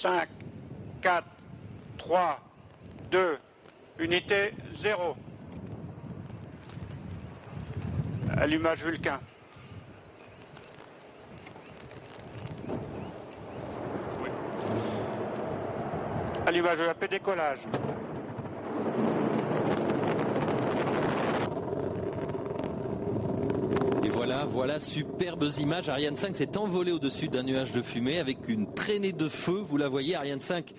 5, 4, 3, 2, unité 0. Allumage Vulcain. Oui. Allumage EAP, décollage. Et voilà, superbes images. Ariane 5 s'est envolé au-dessus d'un nuage de fumée avec une traînée de feu. Vous la voyez, Ariane 5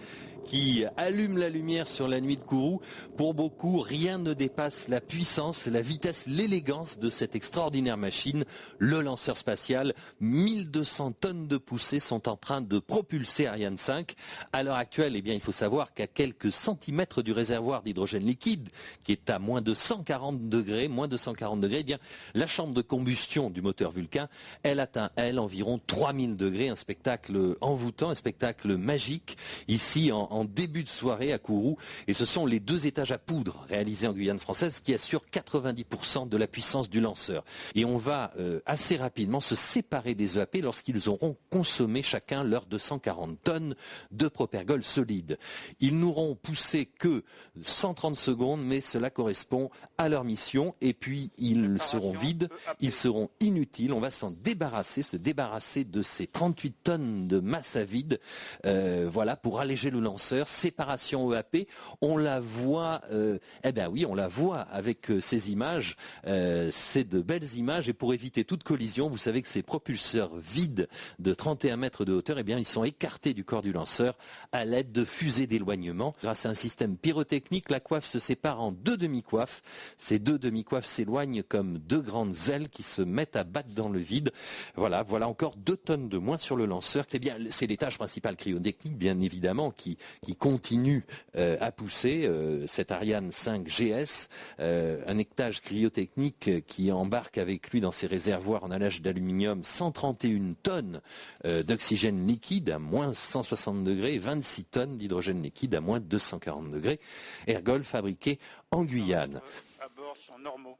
qui allume la lumière sur la nuit de Kourou. Pour beaucoup, rien ne dépasse la puissance, la vitesse, l'élégance de cette extraordinaire machine, le lanceur spatial. 1200 tonnes de poussée sont en train de propulser Ariane 5. À l'heure actuelle, eh bien, il faut savoir qu'à quelques centimètres du réservoir d'hydrogène liquide, qui est à moins de 140 degrés, eh bien, la chambre de combustion du moteur Vulcain, elle atteint, environ 3000 degrés. Un spectacle envoûtant, un spectacle magique, ici en début de soirée à Kourou. Et ce sont les 2 étages à poudre réalisés en Guyane française qui assurent 90% de la puissance du lanceur. Et on va assez rapidement se séparer des EAP lorsqu'ils auront consommé chacun leurs 240 tonnes de propergol solide. Ils n'auront poussé que 130 secondes, mais cela correspond à leur mission. Et puis ils seront vides, ils seront inutiles. On va se débarrasser de ces 38 tonnes de masse à vide. Voilà, pour alléger le lanceur. Séparation EAP, on la voit, on la voit avec ces images. C'est de belles images, et pour éviter toute collision, vous savez que ces propulseurs vides de 31 mètres de hauteur, ils sont écartés du corps du lanceur à l'aide de fusées d'éloignement. Grâce à un système pyrotechnique, la coiffe se sépare en 2 demi-coiffes. Ces 2 demi-coiffes s'éloignent comme 2 grandes ailes qui se mettent à battre dans le vide. Voilà encore 2 tonnes de moins sur le lanceur. C'est l'étage principal cryotechnique, bien évidemment, qui continue à pousser cette Ariane 5 GS, un étage cryotechnique qui embarque avec lui dans ses réservoirs en alliage d'aluminium 131 tonnes d'oxygène liquide à moins 160 degrés et 26 tonnes d'hydrogène liquide à moins 240 degrés. Ergol fabriqué en Guyane. À bord sont normaux.